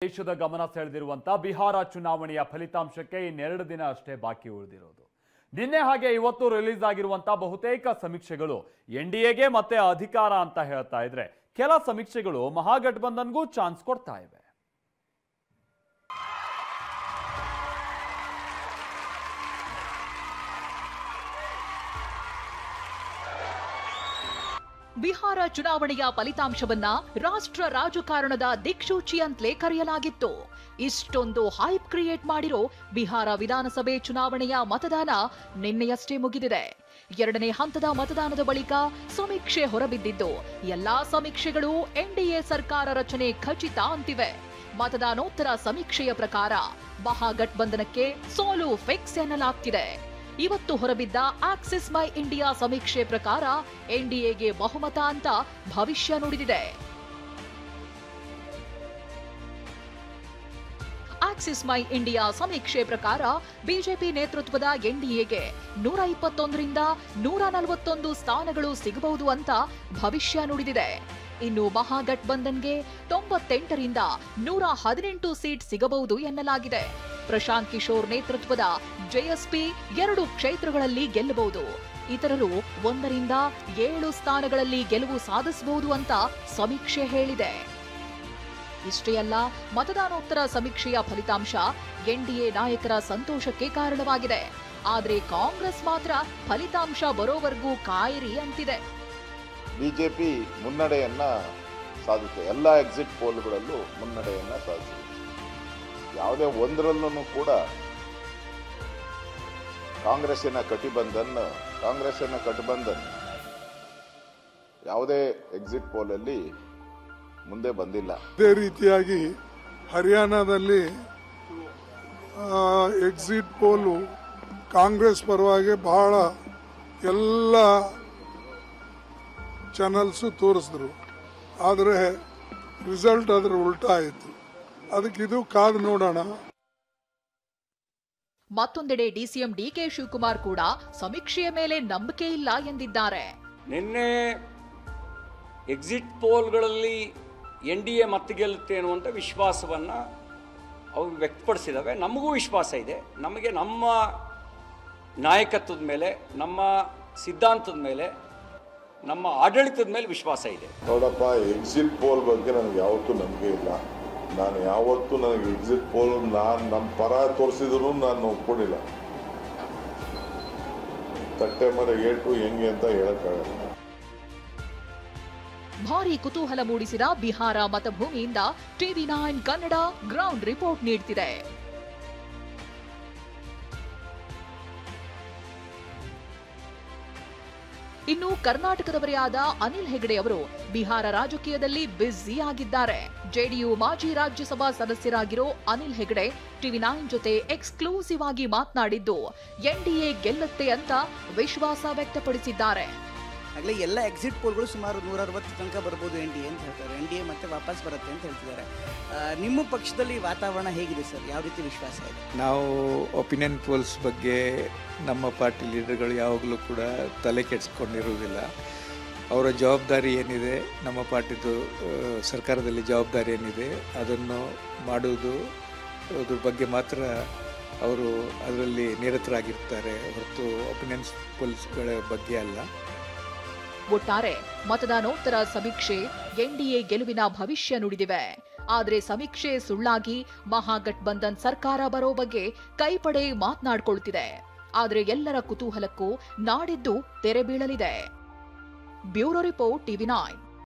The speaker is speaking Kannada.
ದೇಶದ ಗಮನ ಸೆಳೆದಿರುವಂತ ಬಿಹಾರ ಚುನಾವಣೆಯ ಫಲಿತಾಂಶಕ್ಕೆ ಇನ್ನೆರಡು ದಿನ ಅಷ್ಟೇ ಬಾಕಿ ಉಳಿದಿರೋದು. ನಿನ್ನೆ ಹಾಗೆ ಇವತ್ತು ರಿಲೀಸ್ ಆಗಿರುವಂತ ಬಹುತೇಕ ಸಮೀಕ್ಷೆಗಳು ಎನ್ಡಿಎಗೆ ಮತ್ತೆ ಅಧಿಕಾರ ಅಂತ ಹೇಳ್ತಾ ಇದ್ರೆ, ಕೆಲ ಸಮೀಕ್ಷೆಗಳು ಮಹಾಗಠಬಂಧನ್ಗೂ ಚಾನ್ಸ್ ಕೊಡ್ತಾ ಇವೆ. ಬಿಹಾರ ಚುನಾವಣೆಯ ಫಲಿತಾಂಶವನ್ನ ರಾಷ್ಟ್ರ ರಾಜಕಾರಣದ ದಿಕ್ಸೂಚಿ ಅಂತಲೇ ಕರೆಯಲಾಗಿತ್ತು. ಇಷ್ಟೊಂದು ಹೈಪ್ ಕ್ರಿಯೇಟ್ ಮಾಡಿರೋ ಬಿಹಾರ ವಿಧಾನಸಭೆ ಚುನಾವಣೆಯ ಮತದಾನ ನಿನ್ನೆಯಷ್ಟೇ ಮುಗಿದಿದೆ. ಎರಡನೇ ಹಂತದ ಮತದಾನದ ಬಳಿಕ ಸಮೀಕ್ಷೆ ಹೊರಬಿದ್ದಿದ್ದು, ಎಲ್ಲಾ ಸಮೀಕ್ಷೆಗಳು ಎನ್ಡಿಎ ಸರ್ಕಾರ ರಚನೆ ಖಚಿತ ಅಂತಿವೆ. ಮತದಾನೋತ್ತರ ಸಮೀಕ್ಷೆಯ ಪ್ರಕಾರ ಮಹಾಗಠಬಂಧನಕ್ಕೆ ಸೋಲು ಫಿಕ್ಸ್ ಎನ್ನಲಾಗ್ತಿದೆ. ಇವತ್ತು ಹೊರಬಿದ್ದ ಆಕ್ಸಿಸ್ ಮೈ ಇಂಡಿಯಾ ಸಮೀಕ್ಷೆ ಪ್ರಕಾರ ಎನ್ಡಿಎಗೆ ಬಹುಮತ ಅಂತ ಭವಿಷ್ಯ ನುಡಿದಿದೆ. ಆಕ್ಸಿಸ್ ಮೈ ಇಂಡಿಯಾ ಸಮೀಕ್ಷೆ ಪ್ರಕಾರ ಬಿಜೆಪಿ ನೇತೃತ್ವದ ಎನ್ಡಿಎಗೆ 121ರಿಂದ 141 ಸ್ಥಾನಗಳು ಸಿಗಬಹುದು ಅಂತ ಭವಿಷ್ಯ ನುಡಿದಿದೆ. ಇನ್ನು ಮಹಾಗಠಬಂಧನ್ಗೆ 98ರಿಂದ 118 ಸೀಟ್ ಸಿಗಬಹುದು ಎನ್ನಲಾಗಿದೆ. ಪ್ರಶಾಂತ್ ಕಿಶೋರ್ ನೇತೃತ್ವದ ಜೆಎಸ್ಪಿ 2 ಕ್ಷೇತ್ರಗಳಲ್ಲಿ ಗೆಲ್ಲಬಹುದು. ಇತರರು 1ರಿಂದ 7 ಸ್ಥಾನಗಳಲ್ಲಿ ಗೆಲುವು ಸಾಧಿಸಬಹುದು ಅಂತ ಸಮೀಕ್ಷೆ ಹೇಳಿದೆ. ಇಷ್ಟೇ ಅಲ್ಲ, ಮತದಾನೋತ್ತರ ಸಮೀಕ್ಷೆಯ ಫಲಿತಾಂಶ ಎನ್ಡಿಎ ನಾಯಕರ ಸಂತೋಷಕ್ಕೆ ಕಾರಣವಾಗಿದೆ. ಆದರೆ ಕಾಂಗ್ರೆಸ್ ಮಾತ್ರ ಫಲಿತಾಂಶ ಬರೋವರೆಗೂ ಕಾಯಿರಿ ಅಂತಿದೆ. ಬಿಜೆಪಿ ಮುನ್ನಡೆಯನ್ನ ಸಾಧಿಸಿದೆ. ಎಲ್ಲ ಎಕ್ಸಿಟ್ ಪೋಲ್ಗಳಲ್ಲೂ ಮುನ್ನಡೆಯನ್ನ ಸಾಧಿಸಿದೆ. ಯಾವುದೇ ಒಂದರಲ್ಲೂ ಕೂಡ ಕಾಂಗ್ರೆಸ್ಸಿನ ಕಟಿಬಂಧನ್ ಯಾವುದೇ ಎಕ್ಸಿಟ್ ಪೋಲ್ ಅಲ್ಲಿ ಮುಂದೆ ಬಂದಿಲ್ಲ. ಇದೇ ರೀತಿಯಾಗಿ ಹರಿಯಾಣದಲ್ಲಿ ಎಕ್ಸಿಟ್ ಪೋಲು ಕಾಂಗ್ರೆಸ್ ಪರವಾಗಿ ಬಹಳ ಎಲ್ಲ ಚಾನಲ್ಸು ತೋರಿಸಿದ್ರು. ಆದರೆ ರಿಸಲ್ಟ್ ಅದರ ಉಲ್ಟಾ ಆಯಿತು. ಅದಕ್ಕೆ ಇದು ಕಾದು ನೋಡೋಣ. ಮತ್ತೊಂದೆಡೆ ಡಿಸಿಎಂ ಡಿಕೆ ಶಿವಕುಮಾರ್ ಕೂಡ ಸಮೀಕ್ಷೆಯ ಮೇಲೆ ನಂಬಿಕೆ ಇಲ್ಲ ಎಂದಿದ್ದಾರೆ. ನಿನ್ನೆ ಎಕ್ಸಿಟ್ ಪೋಲ್ಗಳಲ್ಲಿ ಎನ್ಡಿಎ ಮತ್ತೆ ಗೆಲ್ಲುತ್ತೆ ಅನ್ನುವಂಥ ವಿಶ್ವಾಸವನ್ನು ಅವು ವ್ಯಕ್ತಪಡಿಸಿದ್ದಾವೆ. ನಮಗೂ ವಿಶ್ವಾಸ ಇದೆ. ನಮಗೆ ನಮ್ಮ ನಾಯಕತ್ವದ ಮೇಲೆ, ನಮ್ಮ ಸಿದ್ಧಾಂತದ ಮೇಲೆ, ನಮ್ಮ ಆಡಳಿತದ ಮೇಲೆ ವಿಶ್ವಾಸ ಇದೆ. ನೋಡಪ್ಪ, ಎಕ್ಸಿಟ್ ಪೋಲ್ ಬಗ್ಗೆ ನನಗೆ ಯಾವತ್ತೂ ನಂಬಿಕೆ ಇಲ್ಲ. ನಾನು ಯಾವತ್ತೂ ನನಗೆ ಎಕ್ಸಿಟ್ ಪೋಲ್ ನಮ್ಮ ಪರ ತೋರಿಸಿದ್ರು ನಾನು ಒಪ್ಕೊಂಡಿಲ್ಲ. ತಟ್ಟೆ ಮರ ಏಟು ಹೆಂಗೆ ಅಂತ ಹೇಳಕ್ಕಾಗಲ್ಲ. ಭಾರಿ ಕುತೂಹಲ ಮೂಡಿಸಿದ ಬಿಹಾರ ಮತಭೂಮಿಯಿಂದ ಟಿವಿ9 ಕನ್ನಡ ಗ್ರೌಂಡ್ ರಿಪೋರ್ಟ್ ನೀಡುತ್ತಿದೆ. ಇನ್ನು ಕರ್ನಾಟಕದವರೇ ಆದ ಅನಿಲ್ ಹೆಗಡೆ ಅವರು ಬಿಹಾರ ರಾಜಕೀಯದಲ್ಲಿ ಬ್ಯುಸಿ ಆಗಿದ್ದಾರೆ. ಜೆಡಿಯು ಮಾಜಿ ರಾಜ್ಯಸಭಾ ಸದಸ್ಯರಾಗಿರೋ ಅನಿಲ್ ಹೆಗಡೆ ಟಿವಿ9 ಜೊತೆ ಎಕ್ಸ್ಕ್ಲೂಸಿವ್ ಆಗಿ ಮಾತನಾಡಿದ್ದು, ಎನ್ಡಿಎ ಗೆಲ್ಲುತ್ತೆ ಅಂತ ವಿಶ್ವಾಸ ವ್ಯಕ್ತಪಡಿಸಿದ್ದಾರೆ. ಆಗಲೇ ಎಲ್ಲ ಎಕ್ಸಿಟ್ ಪೋಲ್ಗಳು ಸುಮಾರು 160 ತನಕ ಬರ್ಬೋದು ಎನ್ಡಿಎ ಅಂತ ಹೇಳ್ತಾರೆ. ಎನ್ಡಿಎ ಮತ್ತೆ ವಾಪಸ್ ಬರುತ್ತೆ ಅಂತ ಹೇಳ್ತಿದ್ದಾರೆ. ನಿಮ್ಮ ಪಕ್ಷದಲ್ಲಿ ವಾತಾವರಣ ಹೇಗಿದೆ ಸರ್? ಯಾವ ರೀತಿ ವಿಶ್ವಾಸ ಇದೆ? ನಾವು ಒಪಿನಿಯನ್ ಪೋಲ್ಸ್ ಬಗ್ಗೆ ನಮ್ಮ ಪಾರ್ಟಿ ಲೀಡರ್ಗಳು ಯಾವಾಗಲೂ ಕೂಡ ತಲೆ ಕೆಡಿಸ್ಕೊಂಡಿರುವುದಿಲ್ಲ. ಅವರ ಜವಾಬ್ದಾರಿ ಏನಿದೆ, ನಮ್ಮ ಪಾರ್ಟಿದು ಸರ್ಕಾರದಲ್ಲಿ ಜವಾಬ್ದಾರಿ ಏನಿದೆ ಅದನ್ನು ಮಾಡುವುದು, ಅದ್ರ ಬಗ್ಗೆ ಮಾತ್ರ ಅವರು ಅದರಲ್ಲಿ ನಿರತರಾಗಿರ್ತಾರೆ ಹೊರತು ಒಪಿನಿಯನ್ ಪೋಲ್ಸ್ಗಳ ಬಗ್ಗೆ ಅಲ್ಲ. ಒಟ್ಟಾರೆ ಮತದಾನೋತ್ತರ ಸಮೀಕ್ಷೆ ಎನ್ಡಿಎ ಗೆಲುವಿನ ಭವಿಷ್ಯ ನುಡಿದಿವೆ. ಆದರೆ ಸಮೀಕ್ಷೆ ಸುಳ್ಳಾಗಿ ಮಹಾಗಠಬಂಧನ್ ಸರ್ಕಾರ ಬರೋ ಬಗ್ಗೆ ಕೈಪಡೆ ಮಾತನಾಡ್ಕೊಳ್ತಿದೆ. ಆದರೆ ಎಲ್ಲರ ಕುತೂಹಲಕ್ಕೂ ನಾಡಿದ್ದು ತೆರೆ ಬೀಳಲಿದೆ. Bureau report ಟಿವಿ9.